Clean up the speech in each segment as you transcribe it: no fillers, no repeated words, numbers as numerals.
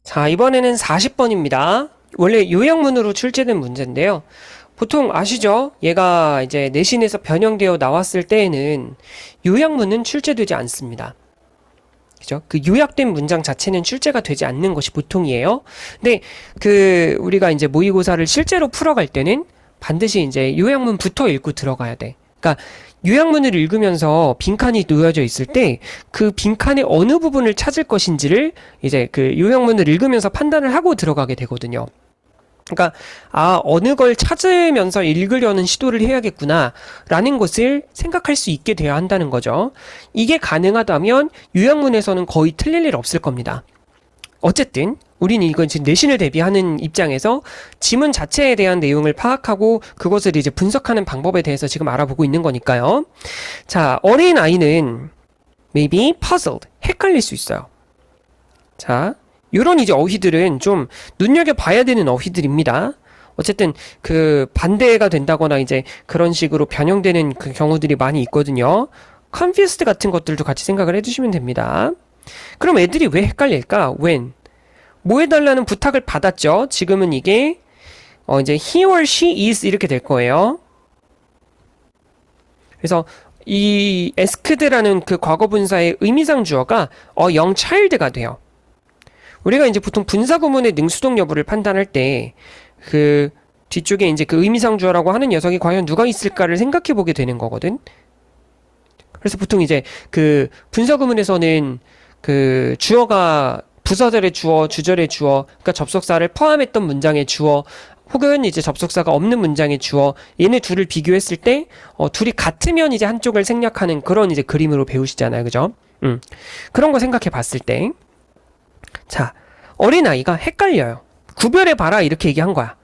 자, 이번에는 40번입니다. 원래 요약문으로 출제된 문제인데요. 보통 아시죠? 얘가 이제 내신에서 변형되어 나왔을 때에는 요약문은 출제되지 않습니다. 그죠? 그 요약된 문장 자체는 출제가 되지 않는 것이 보통이에요. 근데 우리가 이제 모의고사를 실제로 풀어갈 때는 반드시 이제 요약문부터 읽고 들어가야 돼. 그러니까 요약문을 읽으면서 빈칸이 놓여져 있을 때 그 빈칸의 어느 부분을 찾을 것인지를 이제 그 요약문을 읽으면서 판단을 하고 들어가게 되거든요. 그러니까 어느 걸 찾으면서 읽으려는 시도를 해야겠구나 라는 것을 생각할 수 있게 되어야 한다는 거죠. 이게 가능하다면 요약문에서는 거의 틀릴 일 없을 겁니다. 어쨌든 우리는 이건 지금 내신을 대비하는 입장에서 지문 자체에 대한 내용을 파악하고 그것을 이제 분석하는 방법에 대해서 지금 알아보고 있는 거니까요. 자, 어린 아이는 maybe puzzled, 헷갈릴 수 있어요. 자, 이런 이제 어휘들은 좀 눈여겨봐야 되는 어휘들입니다. 어쨌든 그 반대가 된다거나 이제 그런 식으로 변형되는 그 경우들이 많이 있거든요. confused 같은 것들도 같이 생각을 해주시면 됩니다. 그럼 애들이 왜 헷갈릴까? when 뭐 해달라는 부탁을 받았죠. 지금은 이게 이제 he or she is 이렇게 될 거예요. 그래서 이 asked라는 그 과거분사의 의미상 주어가 young child가 돼요. 우리가 이제 보통 분사 구문의 능수동 여부를 판단할 때 그 뒤쪽에 이제 그 의미상 주어라고 하는 녀석이 과연 누가 있을까를 생각해 보게 되는 거거든. 그래서 보통 이제 그 분사 구문에서는 그 주어가 부사절의 주어, 주절의 주어, 그러니까 접속사를 포함했던 문장의 주어, 혹은 이제 접속사가 없는 문장의 주어, 얘네 둘을 비교했을 때 둘이 같으면 이제 한쪽을 생략하는 그런 이제 그림으로 배우시잖아요, 그죠? 그런 거 생각해 봤을 때, 자, 어린아이가 헷갈려요. 구별해봐라 이렇게 얘기한 거야.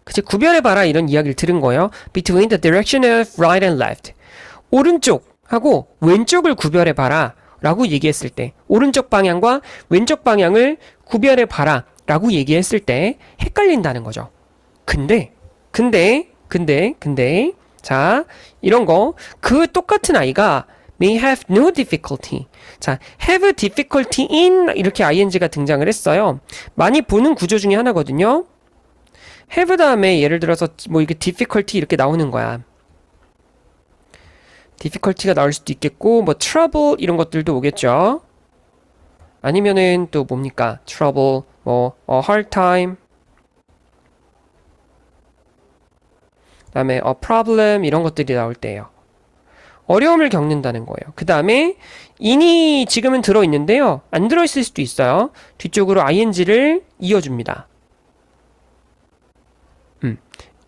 그치? 구별해봐라 이런 이야기를 들은 거예요. Between the direction of right and left. 오른쪽하고 왼쪽을 구별해봐라 라고 얘기했을 때, 오른쪽 방향과 왼쪽 방향을 구별해봐라 라고 얘기했을 때 헷갈린다는 거죠. 근데 자, 이런 거 그 똑같은 아이가 may have no difficulty. 자, have difficulty in 이렇게 ing가 등장을 했어요. 많이 보는 구조 중에 하나거든요. have 다음에 예를 들어서 뭐 이게 difficulty 이렇게 나오는 거야. difficulty가 나올 수도 있겠고 뭐 trouble 이런 것들도 오겠죠. 아니면은 또 뭡니까? trouble, 뭐 hard time, 그다음에 problem 이런 것들이 나올 때예요. 어려움을 겪는다는 거예요. 그 다음에 in이 지금은 들어있는데요. 안 들어있을 수도 있어요. 뒤쪽으로 ing를 이어줍니다.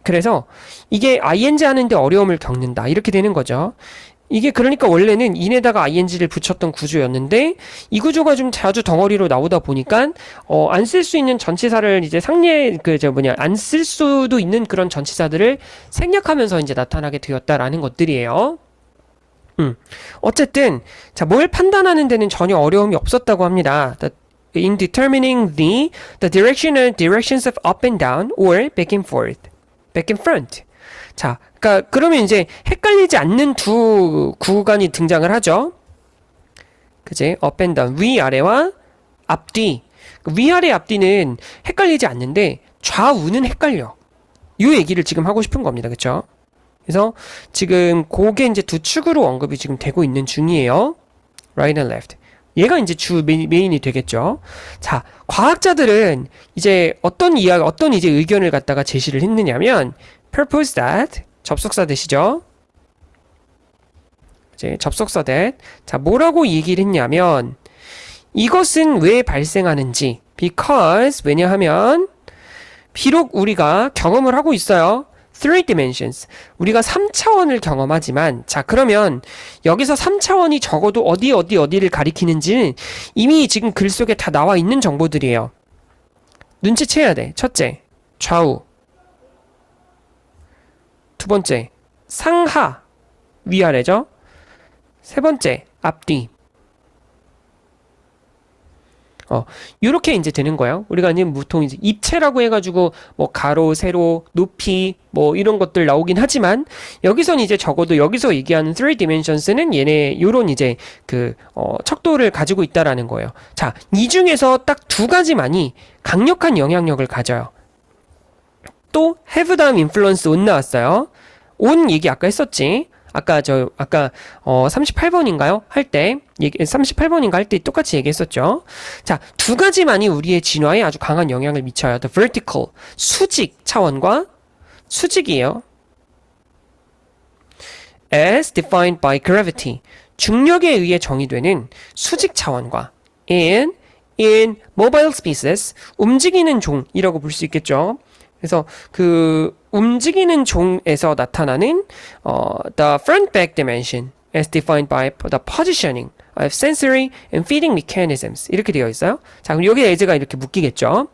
그래서 이게 ing 하는데 어려움을 겪는다. 이렇게 되는 거죠. 이게 그러니까 원래는 in에다가 ing를 붙였던 구조였는데 이 구조가 좀 자주 덩어리로 나오다 보니까 안 쓸 수 있는 전치사를 이제 안 쓸 수도 있는 그런 전치사들을 생략하면서 이제 나타나게 되었다라는 것들이에요. 어쨌든 자, 뭘 판단하는 데는 전혀 어려움이 없었다고 합니다. In determining the directions of up and down or back and forth, back and front. 자, 그러면 이제 헷갈리지 않는 두 구간이 등장을 하죠. 그지? up and down, 위아래와 앞뒤. 위아래 앞뒤는 헷갈리지 않는데 좌우는 헷갈려. 이 얘기를 지금 하고 싶은 겁니다. 그쵸? 그래서 지금 그게 이제 두 축으로 언급이 지금 되고 있는 중이에요. right and left. 얘가 이제 주 메인이 되겠죠. 자, 과학자들은 이제 어떤 이제 의견을 갖다가 제시를 했느냐면 purpose that 접속사 대시죠. 이제 접속사 that. 자, 뭐라고 얘기를 했냐면 이것은 왜 발생하는지 because 왜냐하면 비록 우리가 경험을 하고 있어요. three dimensions. 우리가 3차원을 경험하지만 자, 그러면 여기서 3차원이 적어도 어디를 가리키는지는 이미 지금 글 속에 다 나와 있는 정보들이에요. 눈치채야 돼. 첫째, 좌우. 두 번째, 상하, 위아래죠. 세 번째, 앞뒤. 요렇게 이제 되는 거예요. 우리가 이제 보통 이제 입체라고 해가지고 뭐 가로, 세로, 높이 뭐 이런 것들 나오긴 하지만 여기선 이제 적어도 여기서 얘기하는 3dimensions는 얘네 요런 이제 척도를 가지고 있다라는 거예요. 자, 이 중에서 딱 두 가지만이 강력한 영향력을 가져요. 또 have 다음 influence on 나왔어요. on 얘기 아까 했었지. 아까 38번인가요? 할 때, 38번인가 할 때 똑같이 얘기했었죠. 자, 두 가지만이 우리의 진화에 아주 강한 영향을 미쳐요. The vertical, 수직 차원과 수직이에요. As defined by gravity, 중력에 의해 정의되는 수직 차원과 in mobile species, 움직이는 종이라고 볼 수 있겠죠. 그래서 움직이는 종에서 나타나는 the front back dimension as defined by the positioning of sensory and feeding mechanisms 이렇게 되어 있어요. 자, 그럼 여기에 에즈가 이렇게 묶이겠죠.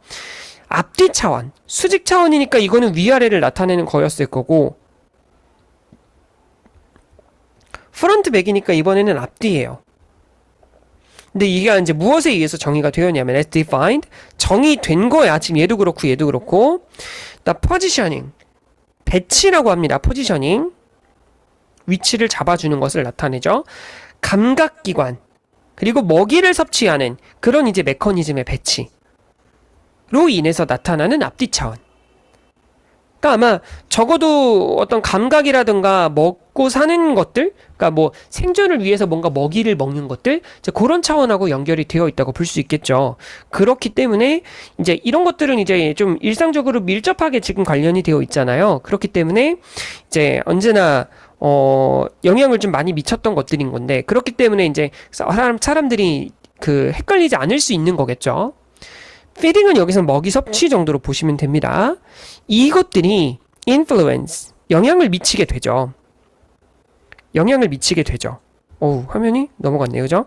앞뒤 차원, 수직 차원이니까 이거는 위아래를 나타내는 거였을 거고 프런트 백이니까 이번에는 앞뒤예요. 근데 이게 이제 무엇에 의해서 정의가 되었냐면 as defined, 정의된 거야. 지금 얘도 그렇고 얘도 그렇고 the positioning, 배치라고 합니다. 포지셔닝, 위치를 잡아주는 것을 나타내죠. 감각기관, 그리고 먹이를 섭취하는 그런 이제 메커니즘의 배치로 인해서 나타나는 앞뒤 차원. 그러니까 아마 적어도 어떤 감각이라든가 먹고 사는 것들, 그러니까 뭐 생존을 위해서 뭔가 먹이를 먹는 것들, 이제 그런 차원하고 연결이 되어 있다고 볼 수 있겠죠. 그렇기 때문에 이제 이런 것들은 이제 좀 일상적으로 밀접하게 지금 관련이 되어 있잖아요. 그렇기 때문에 이제 언제나 영향을 좀 많이 미쳤던 것들인 건데, 그렇기 때문에 이제 사람들이 헷갈리지 않을 수 있는 거겠죠. feeding은 여기서 먹이 섭취 정도로 보시면 됩니다. 이것들이 influence, 영향을 미치게 되죠. 영향을 미치게 되죠. 화면이 넘어갔네요. 그죠?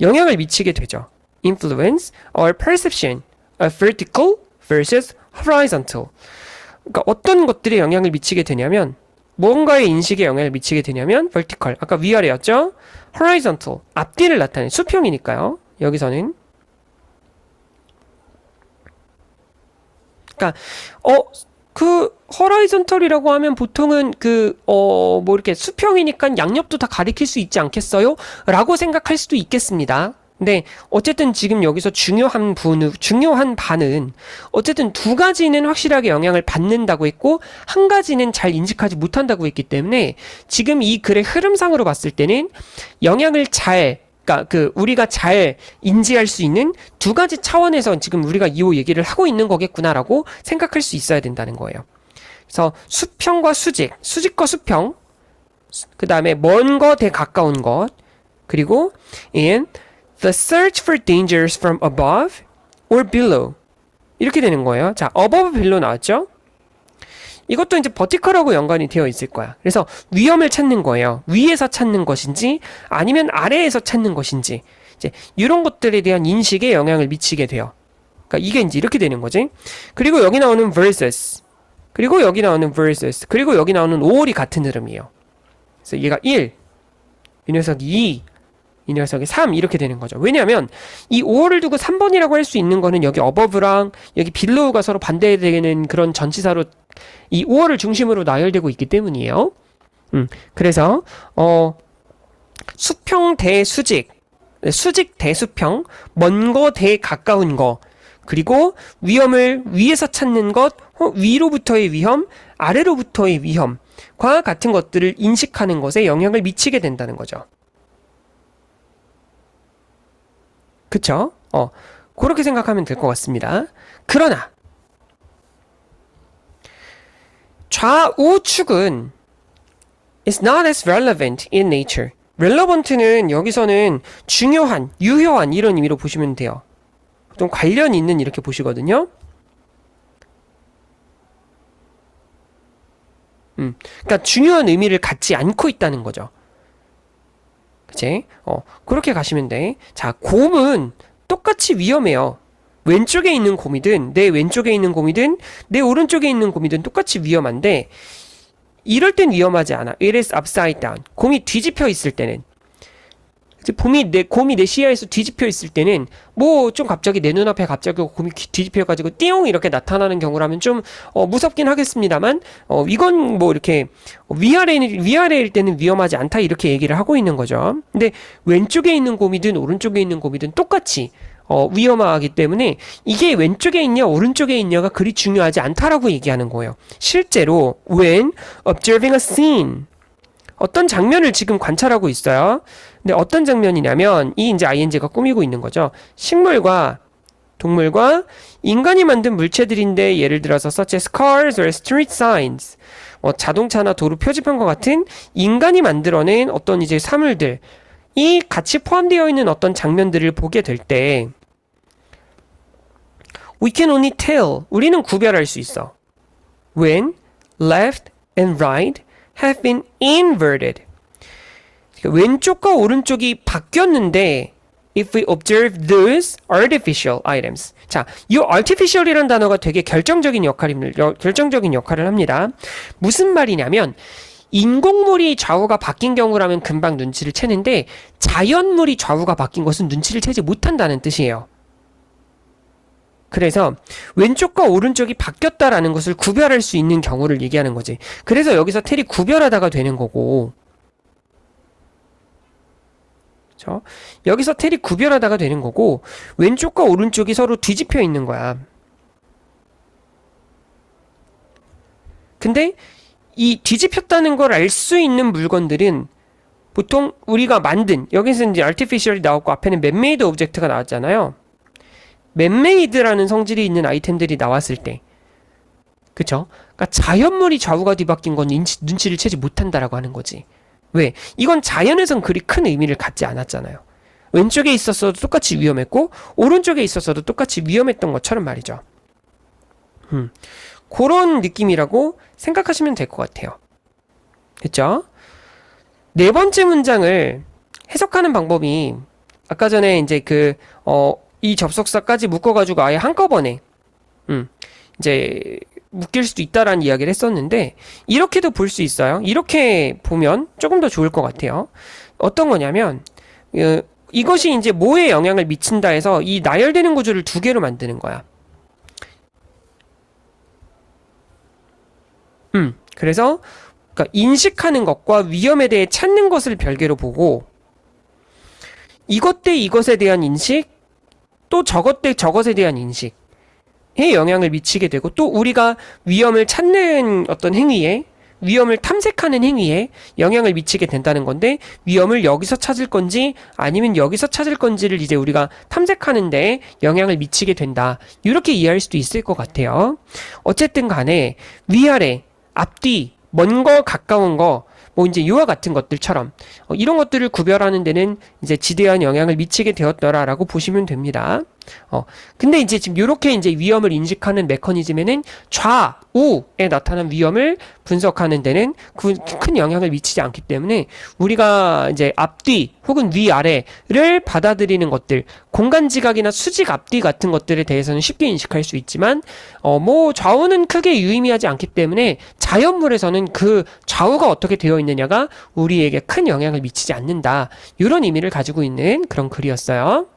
영향을 미치게 되죠. influence or perception of vertical versus horizontal. 그러니까 어떤 것들이 영향을 미치게 되냐면 뭔가의 인식에 영향을 미치게 되냐면 vertical, 아까 위아래였죠? horizontal, 앞뒤를 나타내는 수평이니까요. 여기서는 그러니까 horizontal이라고 하면 보통은 뭐 이렇게 수평이니까 양옆도 다 가리킬 수 있지 않겠어요? 라고 생각할 수도 있겠습니다. 근데 어쨌든 지금 여기서 중요한 바는 어쨌든 두 가지는 확실하게 영향을 받는다고 했고 한 가지는 잘 인식하지 못한다고 했기 때문에 지금 이 글의 흐름상으로 봤을 때는 영향을 그러니까 우리가 잘 인지할 수 있는 두 가지 차원에서 지금 우리가 이 얘기를 하고 있는 거겠구나라고 생각할 수 있어야 된다는 거예요. 그래서 수평과 수직, 수직과 수평, 그 다음에 먼 거 대 가까운 것, 그리고 in the search for dangers from above or below 이렇게 되는 거예요. 자, above, below 나왔죠? 이것도 이제 버티컬하고 연관이 되어 있을 거야. 그래서 위험을 찾는 거예요. 위에서 찾는 것인지 아니면 아래에서 찾는 것인지 이제 이런 것들에 대한 인식에 영향을 미치게 돼요. 그러니까 이게 이제 이렇게 되는 거지. 그리고 여기 나오는 versus, 그리고 여기 나오는 versus, 그리고 여기 나오는 5월이 같은 흐름이에요. 그래서 얘가 1, 이 녀석이 2, 이 녀석이 3 이렇게 되는 거죠. 왜냐하면 이 5월을 두고 3번이라고 할 수 있는 거는 여기 above랑 여기 below가 서로 반대되는 그런 전치사로 이 5월을 중심으로 나열되고 있기 때문이에요. 그래서 수평 대 수직, 수직 대 수평, 먼 거 대 가까운 거, 그리고 위험을 위에서 찾는 것, 위로부터의 위험, 아래로부터의 위험과 같은 것들을 인식하는 것에 영향을 미치게 된다는 거죠. 그쵸? 그렇게 생각하면 될 것 같습니다. 그러나 좌우축은 is not as relevant in nature. relevant는 여기서는 중요한, 유효한 이런 의미로 보시면 돼요. 좀 관련 있는 이렇게 보시거든요. 그러니까 중요한 의미를 갖지 않고 있다는 거죠. 그치? 그렇게 가시면 돼. 자, 곰은 똑같이 위험해요. 왼쪽에 있는 곰이든 내 왼쪽에 있는 곰이든 내 오른쪽에 있는 곰이든 똑같이 위험한데 이럴 땐 위험하지 않아. It is upside down. 곰이 뒤집혀 있을 때는. 이제 곰이 내 시야에서 뒤집혀 있을 때는 뭐 좀 갑자기 내 눈앞에 갑자기 곰이 뒤집혀가지고 띠용 이렇게 나타나는 경우라면 좀 무섭긴 하겠습니다만 이건 뭐 이렇게 위아래일 때는 위험하지 않다 이렇게 얘기를 하고 있는 거죠. 근데 왼쪽에 있는 곰이든 오른쪽에 있는 곰이든 똑같이 위험하기 때문에 이게 왼쪽에 있냐 오른쪽에 있냐가 그리 중요하지 않다라고 얘기하는 거예요. 실제로 when observing a scene 어떤 장면을 지금 관찰하고 있어요. 근데 어떤 장면이냐면 이 이제 ing가 꾸미고 있는 거죠. 식물과 동물과 인간이 만든 물체들인데 예를 들어서 such as cars or street signs 자동차나 도로 표지판과 같은 인간이 만들어낸 어떤 이제 사물들이 같이 포함되어 있는 어떤 장면들을 보게 될 때 we can only tell 우리는 구별할 수 있어. when left and right have been inverted. 왼쪽과 오른쪽이 바뀌었는데 if we observe those artificial items. 자, 이 artificial이라는 단어가 되게 결정적인 역할을 합니다. 무슨 말이냐면 인공물이 좌우가 바뀐 경우라면 금방 눈치를 채는데 자연물이 좌우가 바뀐 것은 눈치를 채지 못한다는 뜻이에요. 그래서 왼쪽과 오른쪽이 바뀌었다라는 것을 구별할 수 있는 경우를 얘기하는 거지. 그래서 여기서 텔이 구별하다가 되는 거고, 그렇죠? 여기서 텔이 구별하다가 되는 거고, 왼쪽과 오른쪽이 서로 뒤집혀 있는 거야. 근데 이 뒤집혔다는 걸 알 수 있는 물건들은 보통 우리가 만든, 여기서 이제 artificial이 나왔고 앞에는 man-made object가 나왔잖아요. 맨메이드라는 성질이 있는 아이템들이 나왔을 때, 그쵸? 그러니까 자연물이 좌우가 뒤바뀐 건 눈치를 채지 못한다라고 하는 거지. 왜? 이건 자연에선 그리 큰 의미를 갖지 않았잖아요. 왼쪽에 있었어도 똑같이 위험했고 오른쪽에 있었어도 똑같이 위험했던 것처럼 말이죠. 그런 느낌이라고 생각하시면 될 것 같아요. 그쵸? 네 번째 문장을 해석하는 방법이 아까 전에 이제 이 접속사까지 묶어가지고 아예 한꺼번에 이제 묶일 수도 있다라는 이야기를 했었는데 이렇게도 볼 수 있어요. 이렇게 보면 조금 더 좋을 것 같아요. 어떤 거냐면 이것이 이제 뭐에 영향을 미친다 해서 이 나열되는 구조를 두 개로 만드는 거야. 그래서 그러니까 인식하는 것과 위험에 대해 찾는 것을 별개로 보고 이것 대 이것에 대한 인식 또 저것 대 저것에 대한 인식에 영향을 미치게 되고 또 우리가 위험을 찾는 어떤 행위에 위험을 탐색하는 행위에 영향을 미치게 된다는 건데 위험을 여기서 찾을 건지 아니면 여기서 찾을 건지를 이제 우리가 탐색하는데 영향을 미치게 된다. 이렇게 이해할 수도 있을 것 같아요. 어쨌든 간에 위아래, 앞뒤, 먼 거, 가까운 거 뭐 이제 이와 같은 것들처럼 이런 것들을 구별하는 데는 이제 지대한 영향을 미치게 되었더라라고 보시면 됩니다. 근데 이제 지금 이렇게 이제 위험을 인식하는 메커니즘에는 좌우에 나타난 위험을 분석하는 데는 큰 영향을 미치지 않기 때문에 우리가 이제 앞뒤 혹은 위아래를 받아들이는 것들, 공간 지각이나 수직 앞뒤 같은 것들에 대해서는 쉽게 인식할 수 있지만 뭐 좌우는 크게 유의미하지 않기 때문에 자연물에서는 그 좌우가 어떻게 되어 있느냐가 우리에게 큰 영향을 미치지 않는다. 이런 의미를 가지고 있는 그런 글이었어요.